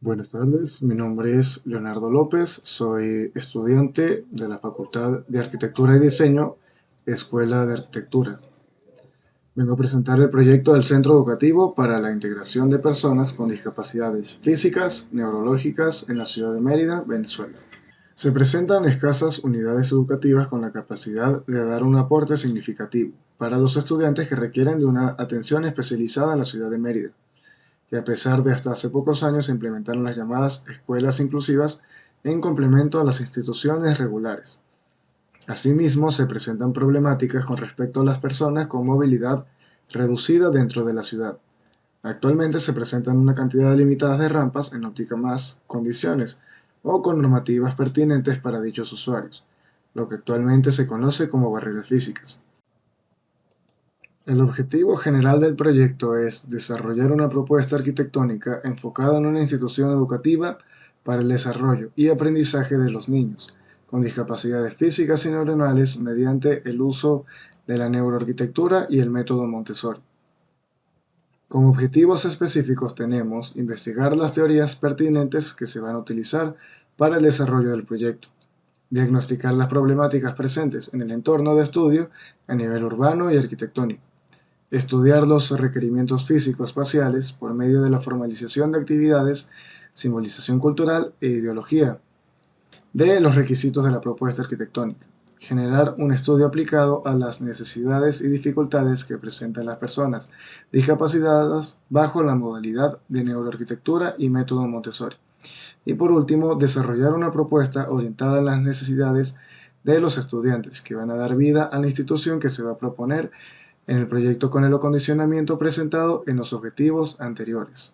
Buenas tardes, mi nombre es Leonardo López, soy estudiante de la Facultad de Arquitectura y Diseño, Escuela de Arquitectura. Vengo a presentar el proyecto del Centro Educativo para la Integración de Personas con Discapacidades Físicas, Neurológicas en la ciudad de Mérida, Venezuela. Se presentan escasas unidades educativas con la capacidad de dar un aporte significativo para los estudiantes que requieren de una atención especializada en la ciudad de Mérida, que a pesar de hasta hace pocos años se implementaron las llamadas escuelas inclusivas en complemento a las instituciones regulares. Asimismo, se presentan problemáticas con respecto a las personas con movilidad reducida dentro de la ciudad. Actualmente se presentan una cantidad limitada de rampas en óptimas condiciones o con normativas pertinentes para dichos usuarios, lo que actualmente se conoce como barreras físicas. El objetivo general del proyecto es desarrollar una propuesta arquitectónica enfocada en una institución educativa para el desarrollo y aprendizaje de los niños con discapacidades físicas y neuronales mediante el uso de la neuroarquitectura y el método Montessori. Como objetivos específicos tenemos investigar las teorías pertinentes que se van a utilizar para el desarrollo del proyecto, diagnosticar las problemáticas presentes en el entorno de estudio a nivel urbano y arquitectónico, estudiar los requerimientos físico-espaciales por medio de la formalización de actividades, simbolización cultural e ideología de los requisitos de la propuesta arquitectónica, generar un estudio aplicado a las necesidades y dificultades que presentan las personas discapacitadas bajo la modalidad de neuroarquitectura y método Montessori. Y por último, desarrollar una propuesta orientada a las necesidades de los estudiantes que van a dar vida a la institución que se va a proponer en el proyecto con el acondicionamiento presentado en los objetivos anteriores.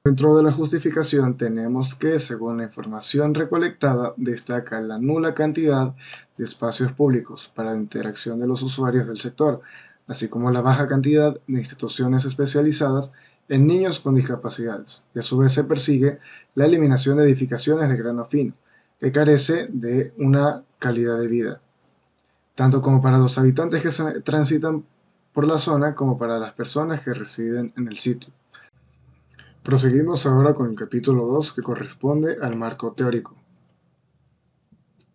Dentro de la justificación tenemos que, según la información recolectada, destaca la nula cantidad de espacios públicos para la interacción de los usuarios del sector, así como la baja cantidad de instituciones especializadas en niños con discapacidades, y a su vez se persigue la eliminación de edificaciones de grano fino, que carece de una calidad de vida, tanto como para los habitantes que transitan por la zona como para las personas que residen en el sitio. Proseguimos ahora con el capítulo 2 que corresponde al marco teórico.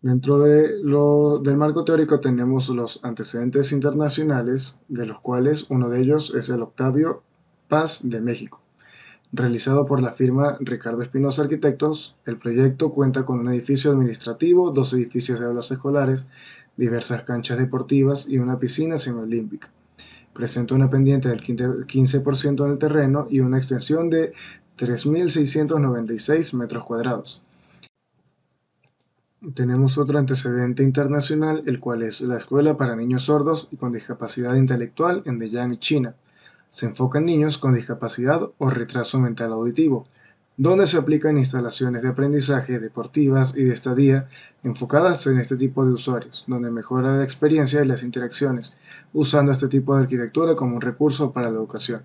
Dentro del marco teórico tenemos los antecedentes internacionales, de los cuales uno de ellos es el Octavio Paz de México. Realizado por la firma Ricardo Espinosa Arquitectos, el proyecto cuenta con un edificio administrativo, 2 edificios de aulas escolares, diversas canchas deportivas y una piscina semiolímpica. Presenta una pendiente del 15% en el terreno y una extensión de 3.696 metros cuadrados. Tenemos otro antecedente internacional, el cual es la Escuela para Niños Sordos y con Discapacidad Intelectual en Deyang, China. Se enfoca en niños con discapacidad o retraso mental auditivo, donde se aplican instalaciones de aprendizaje, deportivas y de estadía enfocadas en este tipo de usuarios, donde mejora la experiencia y las interacciones, usando este tipo de arquitectura como un recurso para la educación.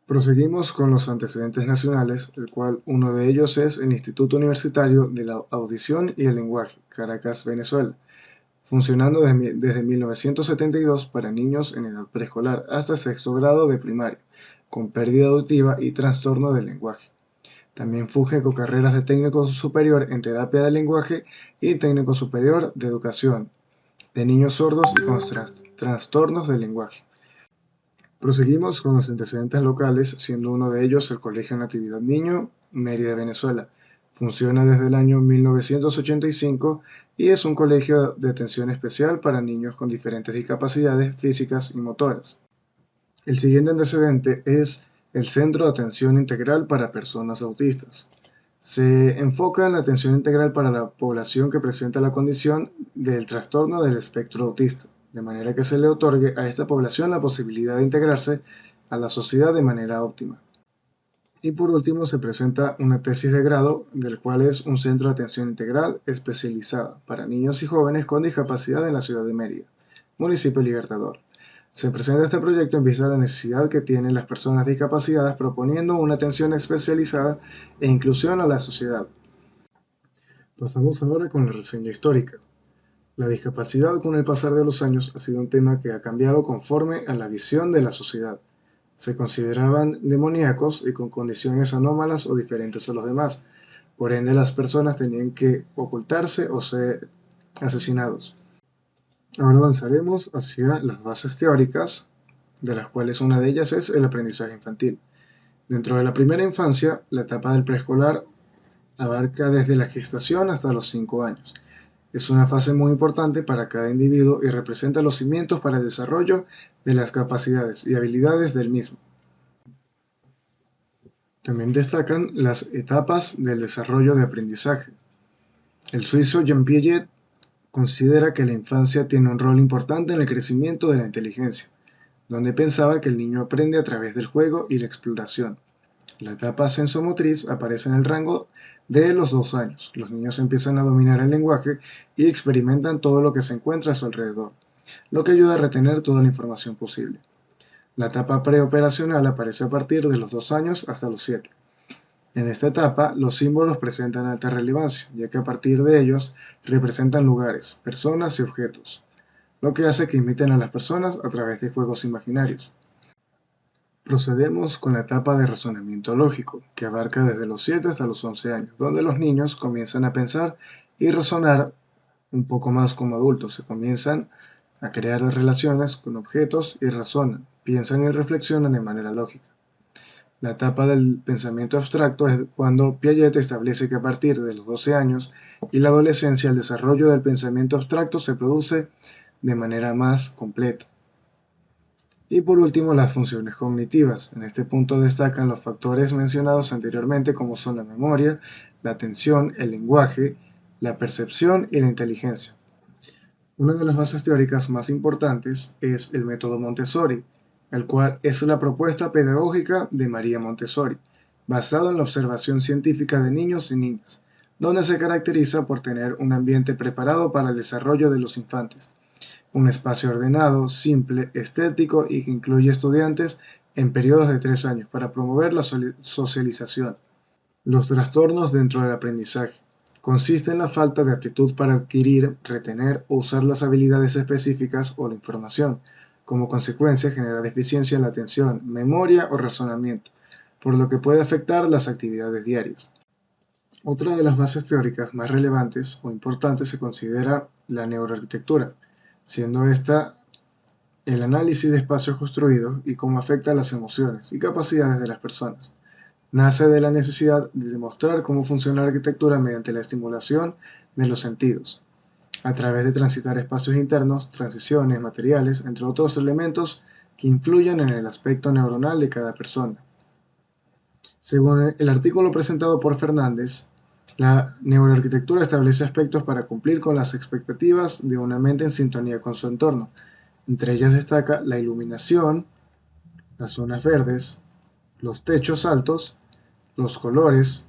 Proseguimos con los antecedentes nacionales, el cual uno de ellos es el Instituto Universitario de la Audición y el Lenguaje, Caracas, Venezuela, funcionando desde 1972 para niños en edad preescolar hasta sexto grado de primaria, con pérdida auditiva y trastorno del lenguaje. También funge con carreras de técnico superior en terapia del lenguaje y técnico superior de educación de niños sordos y con trastornos del lenguaje. Proseguimos con los antecedentes locales, siendo uno de ellos el Colegio Natividad Niño, Mérida, Venezuela. Funciona desde el año 1985 y es un colegio de atención especial para niños con diferentes discapacidades físicas y motoras. El siguiente antecedente es el Centro de Atención Integral para Personas Autistas. Se enfoca en la atención integral para la población que presenta la condición del trastorno del espectro autista, de manera que se le otorgue a esta población la posibilidad de integrarse a la sociedad de manera óptima. Y por último se presenta una tesis de grado, del cual es un centro de atención integral especializada para niños y jóvenes con discapacidad en la ciudad de Mérida, municipio Libertador. Se presenta este proyecto en vista de la necesidad que tienen las personas discapacitadas, proponiendo una atención especializada e inclusión a la sociedad. Pasamos ahora con la reseña histórica. La discapacidad con el pasar de los años ha sido un tema que ha cambiado conforme a la visión de la sociedad. Se consideraban demoníacos y con condiciones anómalas o diferentes a los demás. Por ende, las personas tenían que ocultarse o ser asesinados. Ahora avanzaremos hacia las bases teóricas, de las cuales una de ellas es el aprendizaje infantil. Dentro de la primera infancia, la etapa del preescolar abarca desde la gestación hasta los 5 años. Es una fase muy importante para cada individuo y representa los cimientos para el desarrollo de las capacidades y habilidades del mismo. También destacan las etapas del desarrollo de aprendizaje. El suizo Jean Piaget considera que la infancia tiene un rol importante en el crecimiento de la inteligencia, donde pensaba que el niño aprende a través del juego y la exploración. La etapa sensomotriz aparece en el rango de los 2 años. Los niños empiezan a dominar el lenguaje y experimentan todo lo que se encuentra a su alrededor, lo que ayuda a retener toda la información posible. La etapa preoperacional aparece a partir de los 2 años hasta los 7. En esta etapa, los símbolos presentan alta relevancia, ya que a partir de ellos representan lugares, personas y objetos, lo que hace que imiten a las personas a través de juegos imaginarios. Procedemos con la etapa de razonamiento lógico, que abarca desde los 7 hasta los 11 años, donde los niños comienzan a pensar y razonar un poco más como adultos. Se comienzan a crear relaciones con objetos y razonan, piensan y reflexionan de manera lógica. La etapa del pensamiento abstracto es cuando Piaget establece que a partir de los 12 años y la adolescencia el desarrollo del pensamiento abstracto se produce de manera más completa. Y por último, las funciones cognitivas. En este punto destacan los factores mencionados anteriormente como son la memoria, la atención, el lenguaje, la percepción y la inteligencia. Una de las bases teóricas más importantes es el método Montessori, el cual es la propuesta pedagógica de María Montessori, basado en la observación científica de niños y niñas, donde se caracteriza por tener un ambiente preparado para el desarrollo de los infantes, un espacio ordenado, simple, estético y que incluye estudiantes en periodos de 3 años para promover la socialización. Los trastornos dentro del aprendizaje. Consiste en la falta de aptitud para adquirir, retener o usar las habilidades específicas o la información. Como consecuencia, genera deficiencia en la atención, memoria o razonamiento, por lo que puede afectar las actividades diarias. Otra de las bases teóricas más relevantes o importantes se considera la neuroarquitectura, siendo esta el análisis de espacios construidos y cómo afecta las emociones y capacidades de las personas. Nace de la necesidad de demostrar cómo funciona la arquitectura mediante la estimulación de los sentidos, a través de transitar espacios internos, transiciones, materiales, entre otros elementos que influyen en el aspecto neuronal de cada persona. Según el artículo presentado por Fernández, la neuroarquitectura establece aspectos para cumplir con las expectativas de una mente en sintonía con su entorno. Entre ellas destaca la iluminación, las zonas verdes, los techos altos, los colores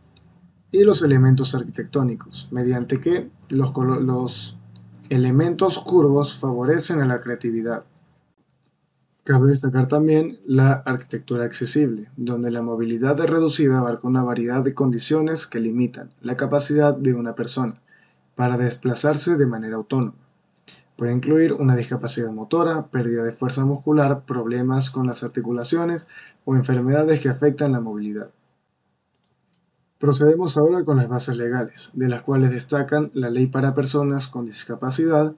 y los elementos arquitectónicos, mediante que los elementos curvos favorecen a la creatividad. Cabe destacar también la arquitectura accesible, donde la movilidad reducida abarca una variedad de condiciones que limitan la capacidad de una persona para desplazarse de manera autónoma. Puede incluir una discapacidad motora, pérdida de fuerza muscular, problemas con las articulaciones o enfermedades que afectan la movilidad. Procedemos ahora con las bases legales, de las cuales destacan la Ley para Personas con Discapacidad,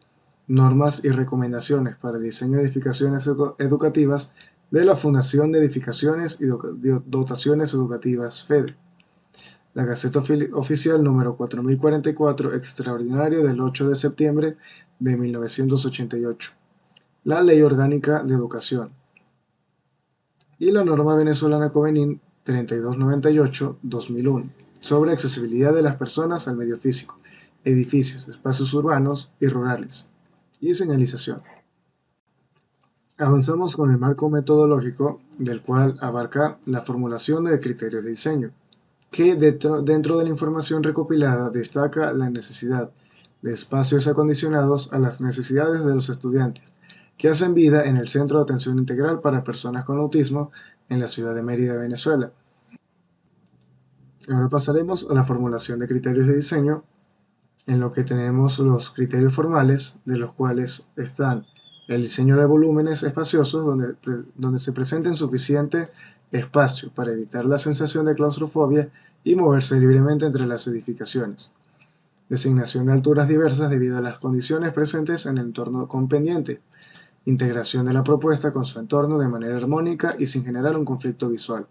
normas y recomendaciones para el diseño de edificaciones educativas de la Fundación de Edificaciones y Dotaciones Educativas FEDE. La Gaceta Oficial número 4044, extraordinario del 8 de septiembre de 1988. La Ley Orgánica de Educación. Y la norma venezolana Covenin 3298-2001 sobre accesibilidad de las personas al medio físico, edificios, espacios urbanos y rurales, y señalización. Avanzamos con el marco metodológico, del cual abarca la formulación de criterios de diseño, que dentro de la información recopilada destaca la necesidad de espacios acondicionados a las necesidades de los estudiantes, que hacen vida en el Centro de Atención Integral para Personas con Autismo en la ciudad de Mérida, Venezuela. Ahora pasaremos a la formulación de criterios de diseño, en lo que tenemos los criterios formales, de los cuales están El diseño de volúmenes espaciosos donde se presenten suficiente espacio para evitar la sensación de claustrofobia y moverse libremente entre las edificaciones. Designación de alturas diversas debido a las condiciones presentes en el entorno con pendiente. Integración de la propuesta con su entorno de manera armónica y sin generar un conflicto visual.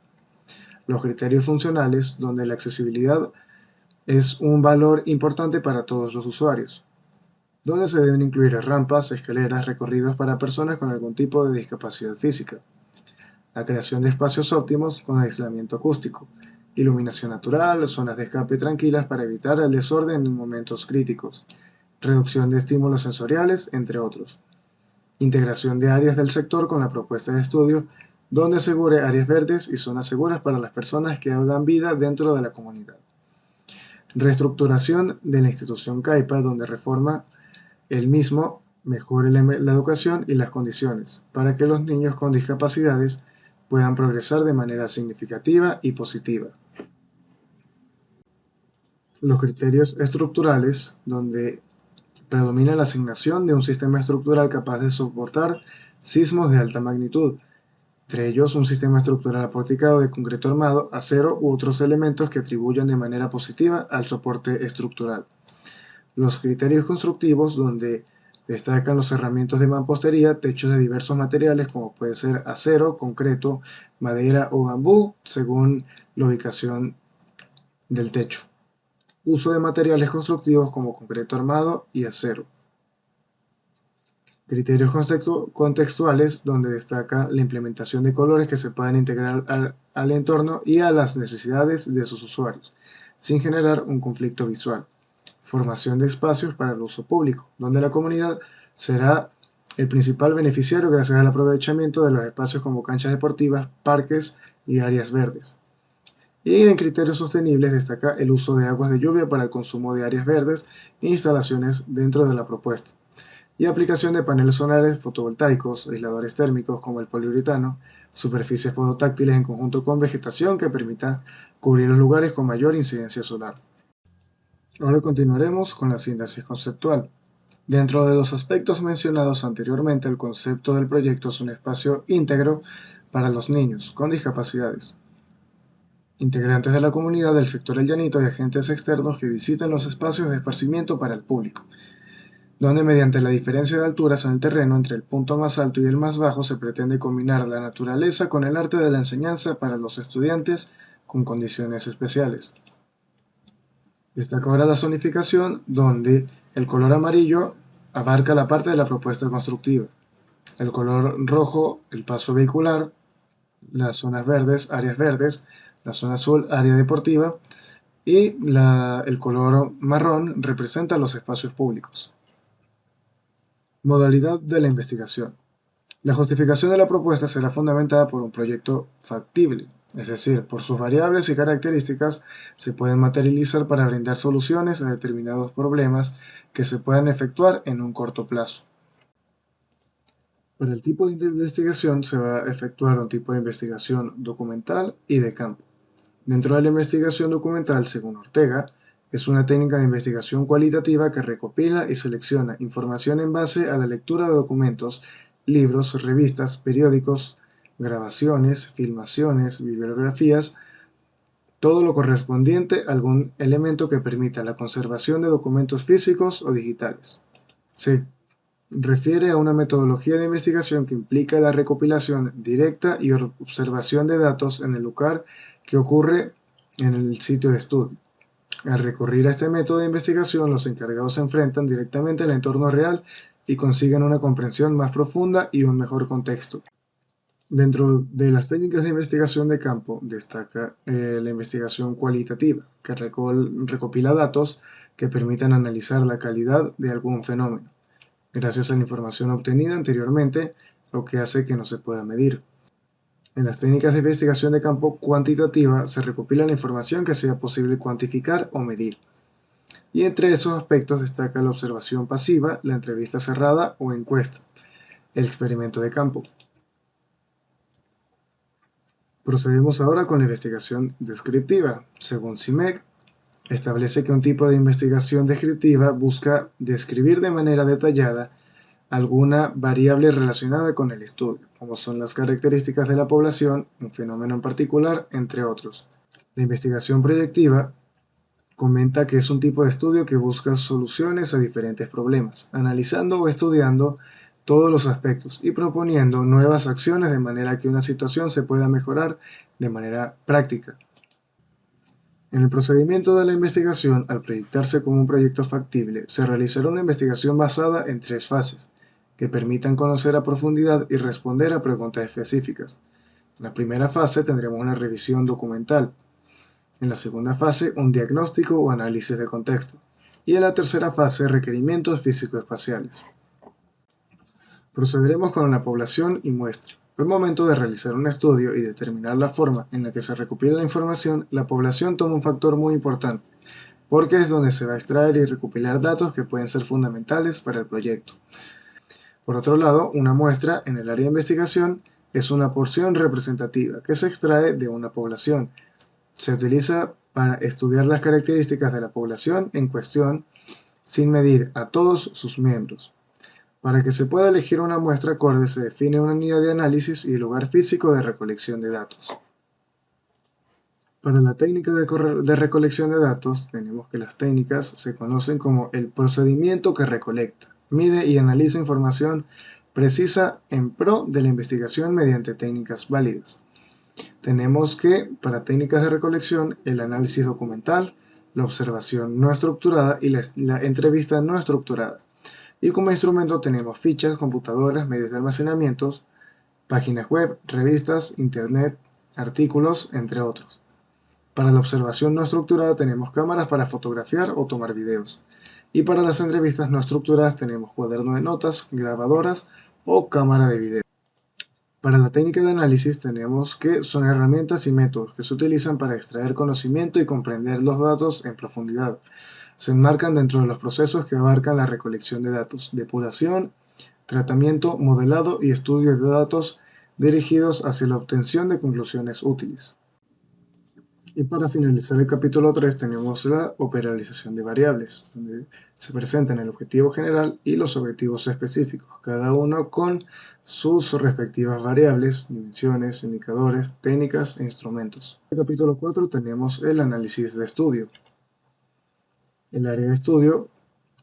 Los criterios funcionales, donde la accesibilidad es un valor importante para todos los usuarios, donde se deben incluir rampas, escaleras, recorridos para personas con algún tipo de discapacidad física. La creación de espacios óptimos con aislamiento acústico, iluminación natural, zonas de escape tranquilas para evitar el desorden en momentos críticos, reducción de estímulos sensoriales, entre otros. Integración de áreas del sector con la propuesta de estudio, donde asegure áreas verdes y zonas seguras para las personas que dan vida dentro de la comunidad. Reestructuración de la institución CAIPA, donde reforma el mismo mejore la educación y las condiciones para que los niños con discapacidades puedan progresar de manera significativa y positiva. Los criterios estructurales, donde predomina la asignación de un sistema estructural capaz de soportar sismos de alta magnitud, entre ellos un sistema estructural aporticado de concreto armado, acero u otros elementos que atribuyan de manera positiva al soporte estructural. Los criterios constructivos, donde destacan los cerramientos de mampostería, techos de diversos materiales como puede ser acero, concreto, madera o bambú, según la ubicación del techo. Uso de materiales constructivos como concreto armado y acero. Criterios contextuales, donde destaca la implementación de colores que se puedan integrar al entorno y a las necesidades de sus usuarios, sin generar un conflicto visual. Formación de espacios para el uso público, donde la comunidad será el principal beneficiario gracias al aprovechamiento de los espacios como canchas deportivas, parques y áreas verdes. Y en criterios sostenibles destaca el uso de aguas de lluvia para el consumo de áreas verdes e instalaciones dentro de la propuesta. Y aplicación de paneles solares fotovoltaicos, aisladores térmicos como el poliuretano, superficies fototáctiles en conjunto con vegetación que permita cubrir los lugares con mayor incidencia solar. Ahora continuaremos con la síntesis conceptual. Dentro de los aspectos mencionados anteriormente, el concepto del proyecto es un espacio íntegro para los niños con discapacidades, integrantes de la comunidad del sector El Llanito y agentes externos que visiten los espacios de esparcimiento para el público, donde mediante la diferencia de alturas en el terreno entre el punto más alto y el más bajo se pretende combinar la naturaleza con el arte de la enseñanza para los estudiantes con condiciones especiales. Destaca ahora la zonificación, donde el color amarillo abarca la parte de la propuesta constructiva, el color rojo, el paso vehicular, las zonas verdes, áreas verdes, la zona azul, área deportiva, y el color marrón representa los espacios públicos. Modalidad de la investigación. La justificación de la propuesta será fundamentada por un proyecto factible, es decir, por sus variables y características se pueden materializar para brindar soluciones a determinados problemas que se puedan efectuar en un corto plazo. Para el tipo de investigación se va a efectuar un tipo de investigación documental y de campo. Dentro de la investigación documental, según Ortega, es una técnica de investigación cualitativa que recopila y selecciona información en base a la lectura de documentos, libros, revistas, periódicos, grabaciones, filmaciones, bibliografías, todo lo correspondiente a algún elemento que permita la conservación de documentos físicos o digitales. Se refiere a una metodología de investigación que implica la recopilación directa y observación de datos en el lugar que ocurre en el sitio de estudio. Al recurrir a este método de investigación, los encargados se enfrentan directamente al entorno real y consiguen una comprensión más profunda y un mejor contexto. Dentro de las técnicas de investigación de campo destaca la investigación cualitativa, que recopila datos que permitan analizar la calidad de algún fenómeno, gracias a la información obtenida anteriormente, lo que hace que no se pueda medir. En las técnicas de investigación de campo cuantitativa se recopila la información que sea posible cuantificar o medir. Y entre esos aspectos destaca la observación pasiva, la entrevista cerrada o encuesta, el experimento de campo. Procedemos ahora con la investigación descriptiva. Según CIMEC, establece que un tipo de investigación descriptiva busca describir de manera detallada alguna variable relacionada con el estudio, como son las características de la población, un fenómeno en particular, entre otros. La investigación proyectiva comenta que es un tipo de estudio que busca soluciones a diferentes problemas, analizando o estudiando todos los aspectos y proponiendo nuevas acciones de manera que una situación se pueda mejorar de manera práctica. En el procedimiento de la investigación, al proyectarse como un proyecto factible, se realizará una investigación basada en tres fases, que permitan conocer a profundidad y responder a preguntas específicas. En la primera fase tendremos una revisión documental, en la segunda fase un diagnóstico o análisis de contexto, y en la tercera fase requerimientos físico-espaciales. Procederemos con la población y muestra. Al momento de realizar un estudio y determinar la forma en la que se recopila la información, la población toma un factor muy importante, porque es donde se va a extraer y recopilar datos que pueden ser fundamentales para el proyecto. Por otro lado, una muestra en el área de investigación es una porción representativa que se extrae de una población. Se utiliza para estudiar las características de la población en cuestión sin medir a todos sus miembros. Para que se pueda elegir una muestra acorde se define una unidad de análisis y lugar físico de recolección de datos. Para la técnica de recolección de datos, tenemos que las técnicas se conocen como el procedimiento que recolecta, mide y analiza información precisa en pro de la investigación mediante técnicas válidas. Tenemos que, para técnicas de recolección, el análisis documental, la observación no estructurada y la entrevista no estructurada. Y como instrumento tenemos fichas, computadoras, medios de almacenamiento, páginas web, revistas, internet, artículos, entre otros. Para la observación no estructurada tenemos cámaras para fotografiar o tomar videos. Y para las entrevistas no estructuradas tenemos cuaderno de notas, grabadoras o cámara de video. Para la técnica de análisis tenemos que son herramientas y métodos que se utilizan para extraer conocimiento y comprender los datos en profundidad. Se enmarcan dentro de los procesos que abarcan la recolección de datos, depuración, tratamiento, modelado y estudios de datos dirigidos hacia la obtención de conclusiones útiles. Y para finalizar el capítulo 3 tenemos la operacionalización de variables, donde se presentan el objetivo general y los objetivos específicos, cada uno con sus respectivas variables, dimensiones, indicadores, técnicas e instrumentos. En el capítulo 4 tenemos el análisis de estudio. El área de estudio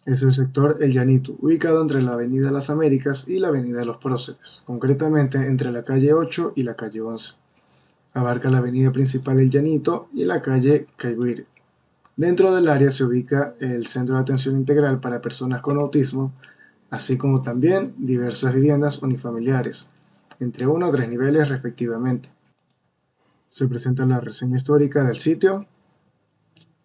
es el sector El Llanito, ubicado entre la Avenida Las Américas y la Avenida Los Próceres, concretamente entre la calle 8 y la calle 11. Abarca la avenida principal El Llanito y la calle Caiguire. Dentro del área se ubica el Centro de Atención Integral para Personas con Autismo, así como también diversas viviendas unifamiliares, entre 1 a 3 niveles respectivamente. Se presenta la reseña histórica del sitio.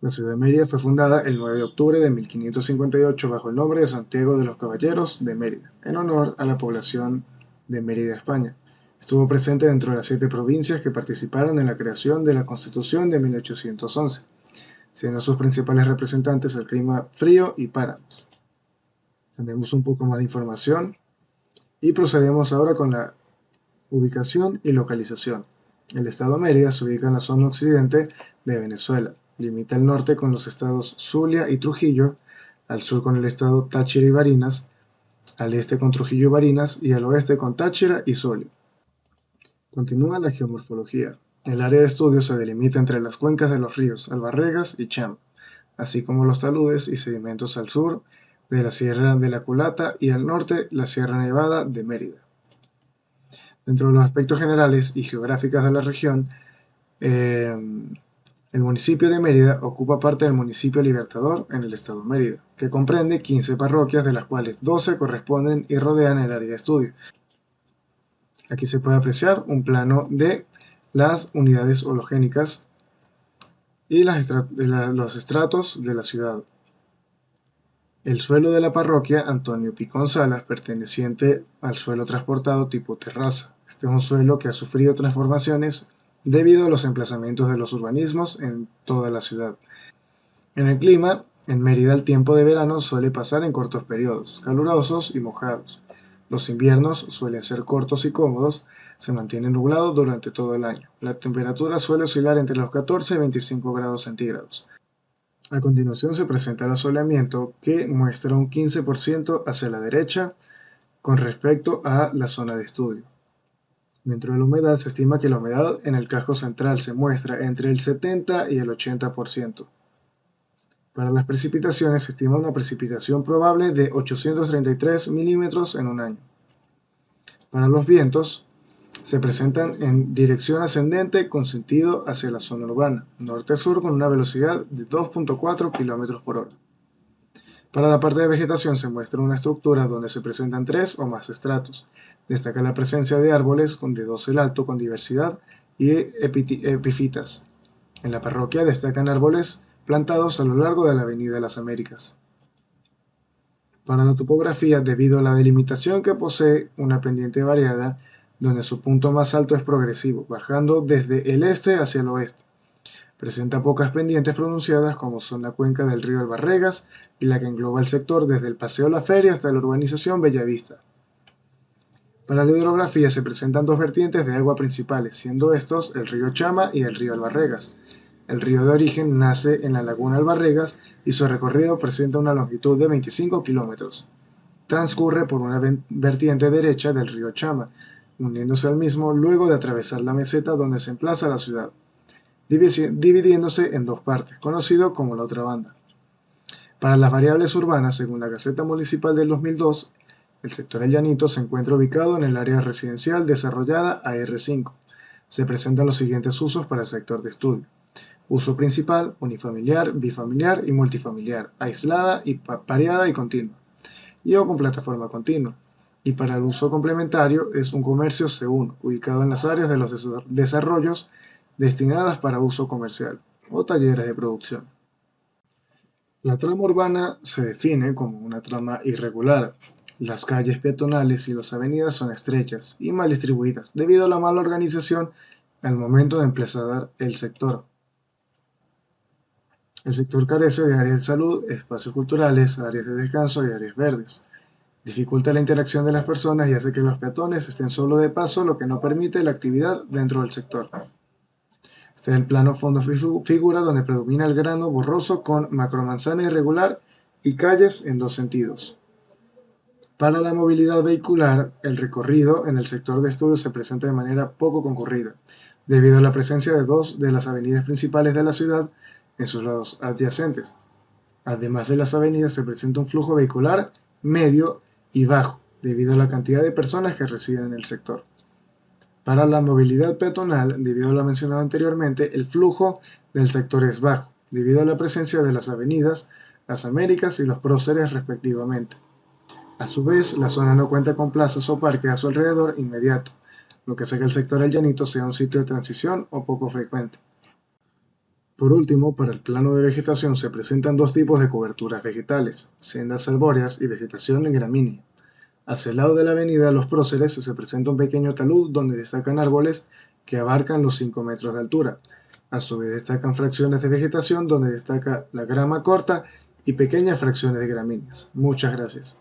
La ciudad de Mérida fue fundada el 9 de octubre de 1558 bajo el nombre de Santiago de los Caballeros de Mérida, en honor a la población de Mérida, España. Estuvo presente dentro de las 7 provincias que participaron en la creación de la Constitución de 1811, siendo sus principales representantes el clima frío y páramos. Tenemos un poco más de información y procedemos ahora con la ubicación y localización. El estado Mérida se ubica en la zona occidente de Venezuela. Limita al norte con los estados Zulia y Trujillo, al sur con el estado Táchira y Barinas, al este con Trujillo y Barinas y al oeste con Táchira y Zulia. Continúa la geomorfología. El área de estudio se delimita entre las cuencas de los ríos Albarregas y Cham, así como los taludes y sedimentos al sur de la Sierra de la Culata y al norte la Sierra Nevada de Mérida. Dentro de los aspectos generales y geográficos de la región, el municipio de Mérida ocupa parte del municipio Libertador en el estado de Mérida, que comprende 15 parroquias, de las cuales 12 corresponden y rodean el área de estudio. Aquí se puede apreciar un plano de las unidades hologénicas y los estratos de la ciudad. El suelo de la parroquia Antonio Picón Salas, perteneciente al suelo transportado tipo terraza. Este es un suelo que ha sufrido transformaciones debido a los emplazamientos de los urbanismos en toda la ciudad. En el clima, en Mérida el tiempo de verano suele pasar en cortos periodos, calurosos y mojados. Los inviernos suelen ser cortos y cómodos, se mantiene nublado durante todo el año. La temperatura suele oscilar entre los 14 y 25 grados centígrados. A continuación se presenta el asoleamiento, que muestra un 15% hacia la derecha, con respecto a la zona de estudio. Dentro de la humedad se estima que la humedad en el casco central se muestra entre el 70 y el 80%. Para las precipitaciones se estima una precipitación probable de 833 milímetros en un año. Para los vientos, se presentan en dirección ascendente con sentido hacia la zona urbana, norte-sur con una velocidad de 2.4 km por hora. Para la parte de vegetación se muestra una estructura donde se presentan 3 o más estratos. Destaca la presencia de árboles de dosel alto con diversidad y epifitas. En la parroquia destacan árboles plantados a lo largo de la Avenida de las Américas. Para la topografía, debido a la delimitación que posee una pendiente variada, donde su punto más alto es progresivo, bajando desde el este hacia el oeste. Presenta pocas pendientes pronunciadas como son la cuenca del río Albarregas y la que engloba el sector desde el Paseo La Feria hasta la urbanización Bellavista. Para la hidrografía se presentan dos vertientes de agua principales, siendo estos el río Chama y el río Albarregas. El río de origen nace en la laguna Albarregas y su recorrido presenta una longitud de 25 kilómetros. Transcurre por una vertiente derecha del río Chama, uniéndose al mismo luego de atravesar la meseta donde se emplaza la ciudad, dividiéndose en dos partes, conocido como la otra banda. Para las variables urbanas, según la Gaceta Municipal del 2002, el sector El Llanito se encuentra ubicado en el área residencial desarrollada AR5. Se presentan los siguientes usos para el sector de estudio: uso principal, unifamiliar, bifamiliar y multifamiliar, aislada y pareada y continua, y o con plataforma continua. Y para el uso complementario es un comercio C1, ubicado en las áreas de los desarrollos destinadas para uso comercial o talleres de producción. La trama urbana se define como una trama irregular. Las calles peatonales y las avenidas son estrechas y mal distribuidas debido a la mala organización al momento de emplazar el sector. El sector carece de áreas de salud, espacios culturales, áreas de descanso y áreas verdes. Dificulta la interacción de las personas y hace que los peatones estén solo de paso, lo que no permite la actividad dentro del sector. Este es el plano fondo figura donde predomina el grano borroso con macromanzana irregular y calles en dos sentidos. Para la movilidad vehicular, el recorrido en el sector de estudio se presenta de manera poco concurrida, debido a la presencia de dos de las avenidas principales de la ciudad en sus lados adyacentes. Además de las avenidas, se presenta un flujo vehicular medio y bajo, debido a la cantidad de personas que residen en el sector. Para la movilidad peatonal, debido a lo mencionado anteriormente, el flujo del sector es bajo, debido a la presencia de las avenidas, las Américas y los Próceres respectivamente. A su vez, la zona no cuenta con plazas o parques a su alrededor inmediato, lo que hace que el sector El Llanito sea un sitio de transición o poco frecuente. Por último, para el plano de vegetación se presentan dos tipos de coberturas vegetales: sendas arbóreas y vegetación gramínea. Hacia el lado de la avenida Los Próceres se presenta un pequeño talud donde destacan árboles que abarcan los 5 metros de altura. A su vez destacan fracciones de vegetación donde destaca la grama corta y pequeñas fracciones de gramíneas. Muchas gracias.